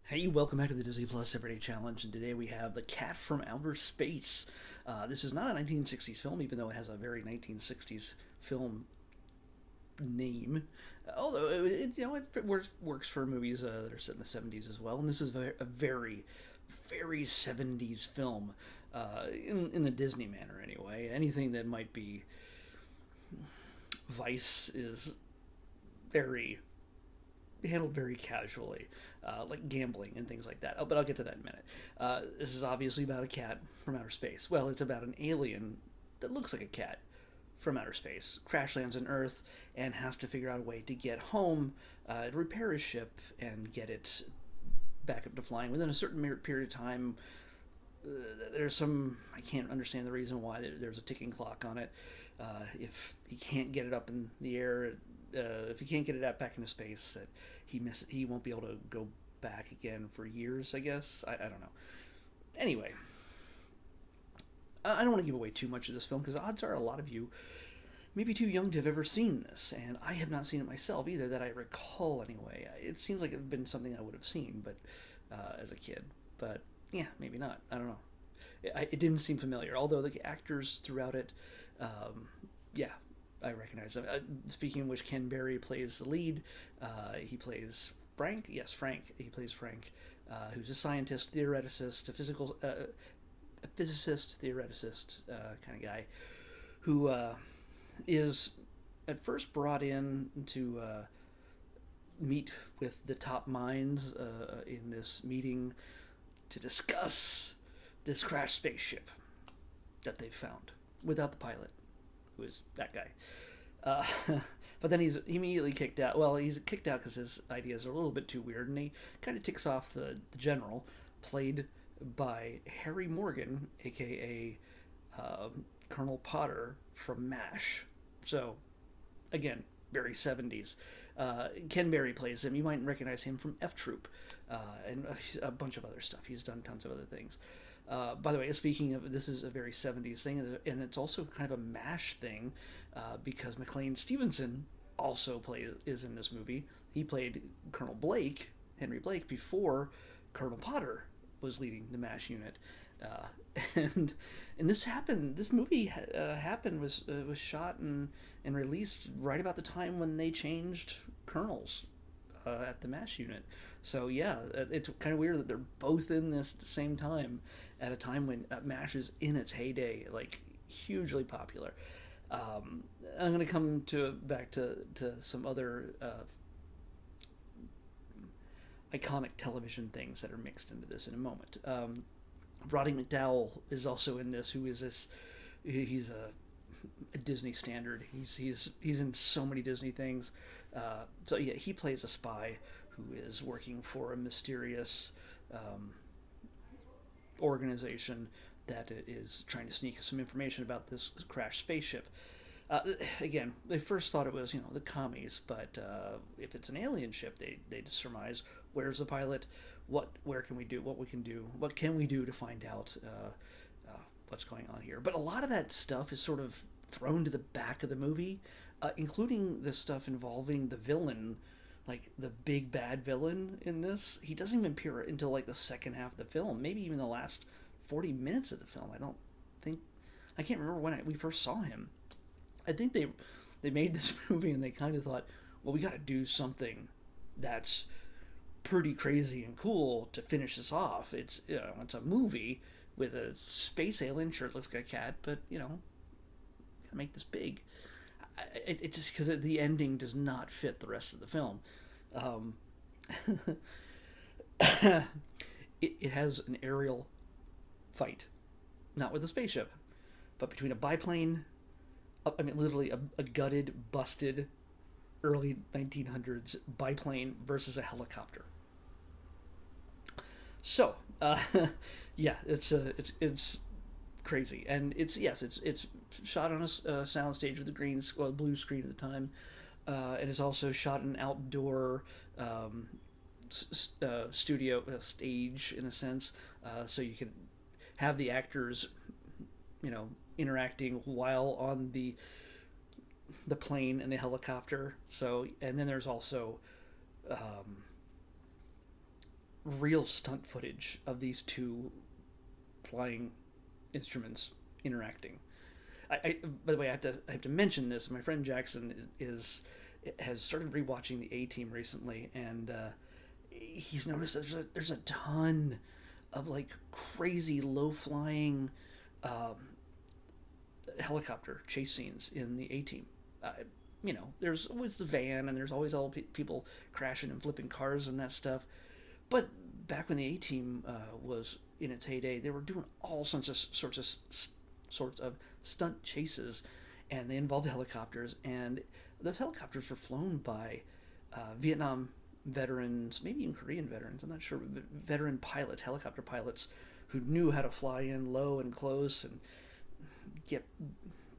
Hey, welcome back to the Disney Plus Everyday Challenge, and today we have The Cat from Outer Space. This is not a 1960s film, even though it has a very 1960s film name. Although it works for movies that are set in the 70s as well. And this is a very, very 70s film, in the Disney manner anyway. Anything that might be Vice is very handled very casually, like gambling and things like that. Oh, but I'll get to that in a minute. This is obviously about a cat from outer space. Well, it's about an alien that looks like a cat from outer space, crash lands on Earth, and has to figure out a way to get home, to repair his ship and get it back up to flying within a certain period of time. There's some, I can't understand the reason why there's a ticking clock on it. If he can't get it up in the air, if he can't get it out back into space, that he won't be able to go back again for years. I guess I don't know. Anyway, I don't want to give away too much of this film because odds are a lot of you may be too young to have ever seen this, and I have not seen it myself either that I recall anyway. It seems like it had been something I would have seen, but as a kid, but yeah, maybe not. I don't know. It didn't seem familiar, although the actors throughout it, yeah, I recognize them. Speaking of which, Ken Berry plays the lead. He plays Frank. Yes, Frank. He plays Frank, who's a scientist, theoreticist, a physicist, theoreticist kind of guy, who is at first brought in to meet with the top minds in this meeting to discuss this crashed spaceship that they've found without the pilot, who is that guy. Uh, but then he's immediately kicked out. Well, he's kicked out because his ideas are a little bit too weird, and he kind of ticks off the general, played by Harry Morgan, aka Colonel Potter from MASH. So, again, very 70s. Ken Berry plays him. You might recognize him from F Troop and a bunch of other stuff. He's done tons of other things. By the way, speaking of, this is a very 70s thing, and it's also kind of a MASH thing because McLean Stevenson also is in this movie. He played Colonel Blake, Henry Blake, before Colonel Potter was leading the MASH unit. And this happened. This movie happened was shot and released right about the time when they changed colonels at the MASH unit. So yeah, it's kind of weird that they're both in this at the same time, at a time when MASH is in its heyday, like hugely popular. I'm going to come back to some other iconic television things that are mixed into this in a moment. Roddy McDowall is also in this. Who is this? He's a Disney standard. He's in so many Disney things. So yeah, he plays a spy who is working for a mysterious organization that is trying to sneak some information about this crashed spaceship. Again, they first thought it was the commies, but if it's an alien ship, they surmise where's the pilot, where can we do, what we can do, what can we do to find out what's going on here. But a lot of that stuff is sort of thrown to the back of the movie, including the stuff involving the villain, like the big bad villain in this. He doesn't even appear until like the second half of the film, maybe even the last 40 minutes of the film. I can't remember when we first saw him. I think they made this movie and they kind of thought, well, we got to do something that's pretty crazy and cool to finish this off. It's it's a movie with a space alien. Sure, it looks like a cat, but gotta make this big. It's just because the ending does not fit the rest of the film. It has an aerial fight, not with a spaceship, but between a biplane. I mean, literally a gutted, busted, early 1900s biplane versus a helicopter. So, yeah, it's crazy, and it's shot on a soundstage with a blue screen at the time, and it's also shot in an outdoor studio stage in a sense, so you can have the actors, interacting while on the plane and the helicopter. So, and then there's also real stunt footage of these two flying instruments interacting. By the way, I have to mention this. My friend Jackson has started rewatching the A Team recently, and he's noticed there's a ton of like crazy low flying helicopter chase scenes in the A Team. There's always the van, and there's always all people crashing and flipping cars and that stuff. But back when the A Team was in its heyday, they were doing all sorts of stunt chases, and they involved helicopters. And those helicopters were flown by Vietnam veterans, maybe even Korean veterans. I'm not sure. Veteran pilots, helicopter pilots, who knew how to fly in low and close and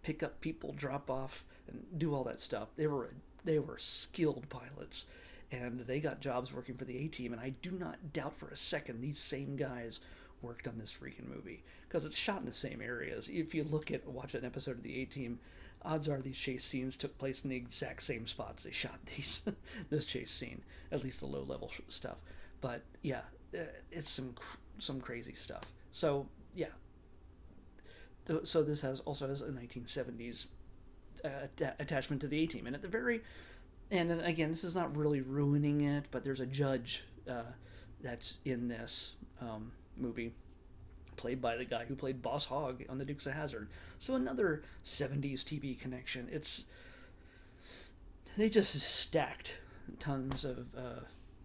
pick up people, drop off, and do all that stuff. They were skilled pilots, and they got jobs working for the A Team. And I do not doubt for a second these same guys worked on this freaking movie, because it's shot in the same areas. If you watch an episode of the A Team, odds are these chase scenes took place in the exact same spots they shot this chase scene, at least the low level stuff. But yeah, it's some crazy stuff. So yeah, so this also has a 1970s attachment to the A Team, and at the very and again, this is not really ruining it, but there's a judge that's in this movie, played by the guy who played Boss Hogg on The Dukes of Hazzard. So another 70s TV connection. They just stacked tons of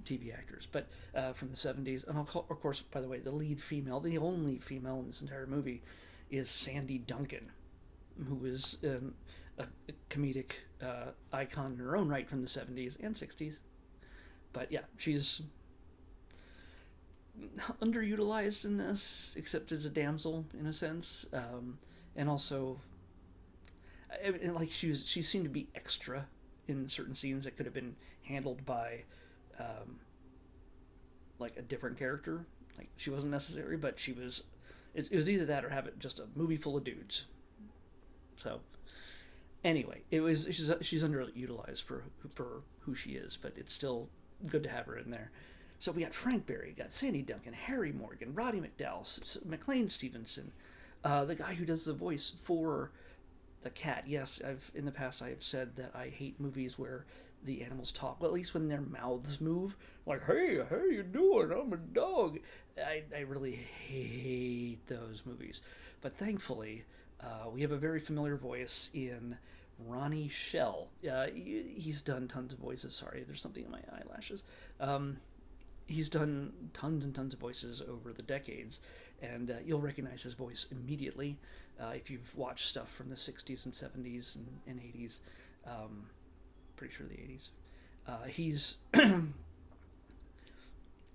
TV actors, but from the 70s. And of course, by the way, the lead female, the only female in this entire movie, is Sandy Duncan, who is a comedic icon in her own right from the 70s and 60s. But yeah, she's underutilized in this, except as a damsel in a sense, and also, like she seemed to be extra in certain scenes that could have been handled by, like a different character. Like she wasn't necessary, but she was. It was either that or have it just a movie full of dudes. So, anyway, she's underutilized for who she is, but it's still good to have her in there. So we got Frank Berry, got Sandy Duncan, Harry Morgan, Roddy McDowell, McLean Stevenson, the guy who does the voice for the cat. Yes, in the past I have said that I hate movies where the animals talk, well, at least when their mouths move, like, hey, how you doing? I'm a dog. I really hate those movies. But thankfully, we have a very familiar voice in Ronnie Shell. He's done tons of voices. Sorry, there's something in my eyelashes. He's done tons and tons of voices over the decades, and you'll recognize his voice immediately if you've watched stuff from the 60s and 70s and 80s. Pretty sure the 80s.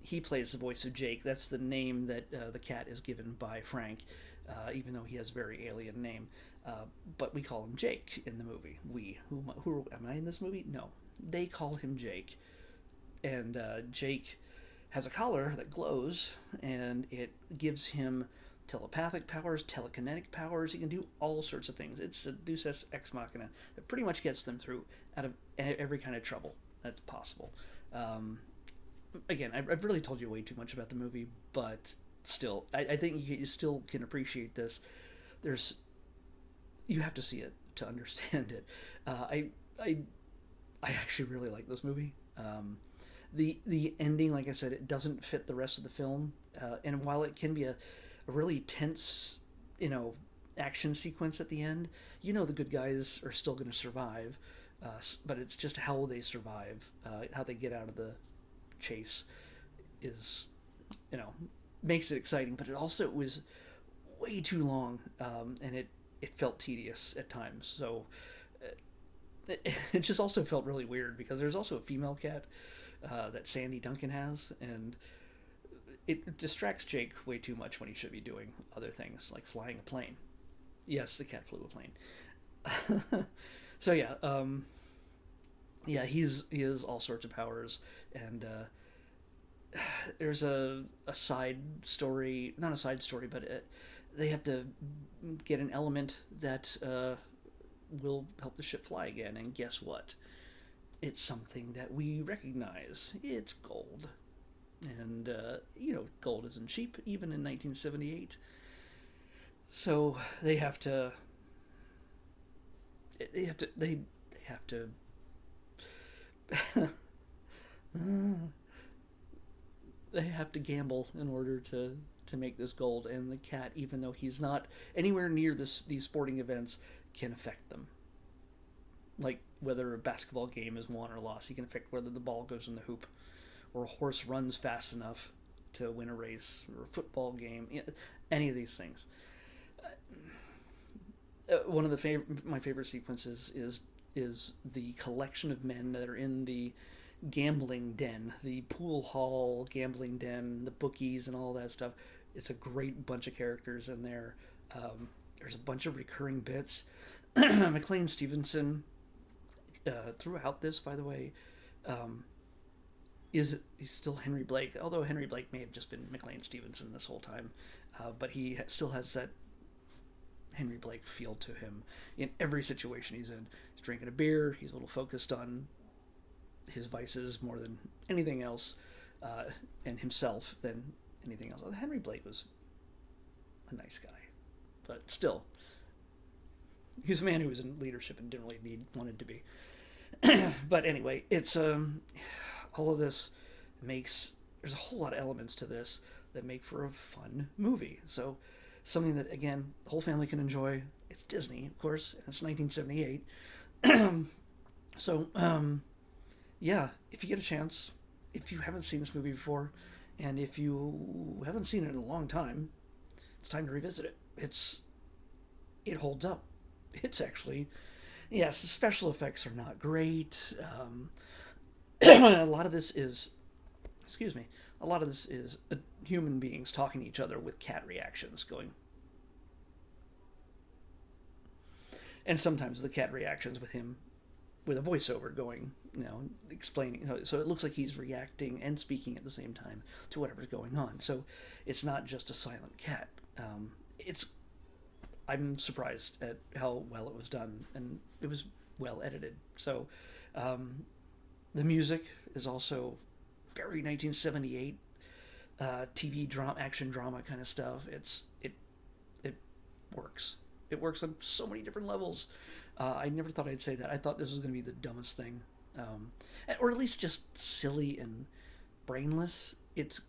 He plays the voice of Jake. That's the name that the cat is given by Frank, even though he has a very alien name. But we call him Jake in the movie. Who am I in this movie? No. They call him Jake. And Jake has a collar that glows, and it gives him telepathic powers, telekinetic powers. He can do all sorts of things. It's a deus ex machina that pretty much gets them through out of every kind of trouble that's possible. Again, I've really told you way too much about the movie, but still, I think you still can appreciate this. You have to see it to understand it. I actually really like this movie. The ending, like I said, it doesn't fit the rest of the film, and while it can be a really tense, action sequence at the end, the good guys are still going to survive, but it's just how they survive, how they get out of the chase is, makes it exciting, but it also was way too long, and it felt tedious at times, so it just also felt really weird, because there's also a female cat that Sandy Duncan has, and it distracts Jake way too much when he should be doing other things, like flying a plane. Yes, the cat flew a plane. So yeah, he has all sorts of powers, and there's a side story, not a side story, but they have to get an element that will help the ship fly again, and guess what? It's something that we recognize. It's gold. And, gold isn't cheap, even in 1978. So they have to. They have to. They have to. They have to gamble in order to make this gold. And the cat, even though he's not anywhere near these sporting events, can affect them. Like whether a basketball game is won or lost, he can affect whether the ball goes in the hoop, or a horse runs fast enough to win a race, or a football game. Any of these things. One of my favorite sequences is the collection of men that are in the gambling den, the pool hall gambling den, the bookies, and all that stuff. It's a great bunch of characters in there. There's a bunch of recurring bits. McLean Stevenson, throughout this, by the way, he's still Henry Blake, although Henry Blake may have just been McLean Stevenson this whole time, but he still has that Henry Blake feel to him in every situation he's in. He's drinking a beer, he's a little focused on his vices more than anything else, and himself than anything else. Henry Blake was a nice guy, but still, he was a man who was in leadership and didn't really wanted to be. But anyway, it's all of this there's a whole lot of elements to this that make for a fun movie. So something that, again, the whole family can enjoy. It's Disney, of course, and it's 1978. So yeah, if you get a chance, if you haven't seen this movie before, and if you haven't seen it in a long time, it's time to revisit it. It holds up. It's actually, yes, the special effects are not great. A lot of this is, human beings talking to each other with cat reactions going. And sometimes the cat reactions with him with a voiceover going, explaining. So it looks like he's reacting and speaking at the same time to whatever's going on. So it's not just a silent cat. I'm surprised at how well it was done, and it was well edited. So the music is also very 1978 TV drama, action drama kind of stuff. It works. It works on so many different levels. I never thought I'd say that. I thought this was going to be the dumbest thing, or at least just silly and brainless. It's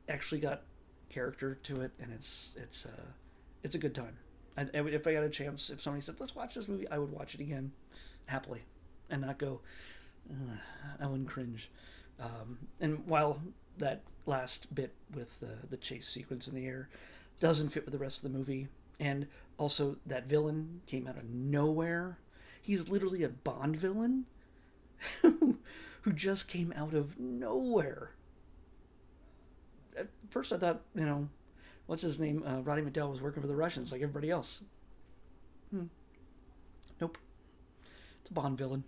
actually got character to it, and it's a good time. If I got a chance, if somebody said, let's watch this movie, I would watch it again, happily, and not go, I wouldn't cringe. And while that last bit with the chase sequence in the air doesn't fit with the rest of the movie, and also that villain came out of nowhere. He's literally a Bond villain who just came out of nowhere. At first I thought, what's his name? Roddy McDowell was working for the Russians like everybody else. Nope. It's a Bond villain.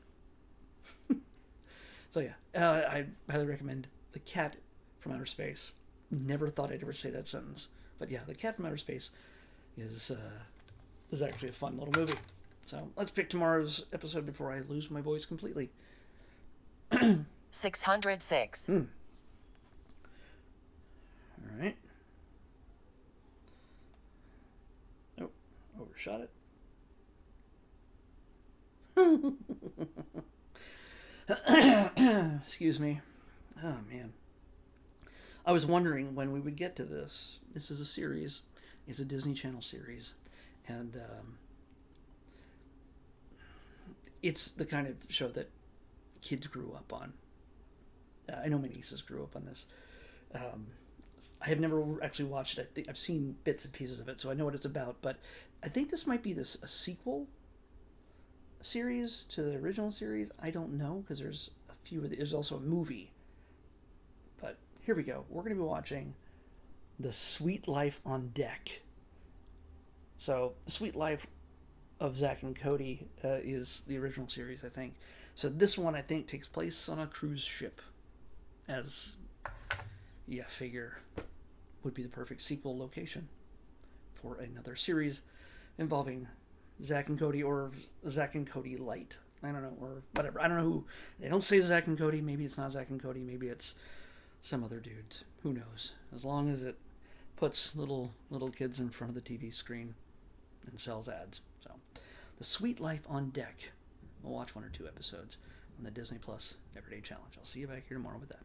So yeah, I highly recommend The Cat from Outer Space. Never thought I'd ever say that sentence. But yeah, The Cat from Outer Space is actually a fun little movie. So let's pick tomorrow's episode before I lose my voice completely. 606. All right. Oh, overshot it. Excuse me. Oh, man. I was wondering when we would get to this. This is a series. It's a Disney Channel series. And it's the kind of show that kids grew up on. I know my nieces grew up on this. I have never actually watched it. I think I've seen bits and pieces of it, so I know what it's about. But I think this might be a sequel series to the original series. I don't know, because there's a few. There's also a movie. But here we go. We're going to be watching The Sweet Life on Deck. So, The Sweet Life of Zack and Cody is the original series, I think. So this one, I think, takes place on a cruise ship, as you figure would be the perfect sequel location for another series involving Zack and Cody, or Zack and Cody Light. I don't know, or whatever. I don't know who. They don't say Zack and Cody. Maybe it's not Zack and Cody. Maybe it's some other dudes. Who knows? As long as it puts little kids in front of the TV screen and sells ads. So, The Sweet Life on Deck. We'll watch 1 or 2 episodes on the Disney Plus Everyday Challenge. I'll see you back here tomorrow with that.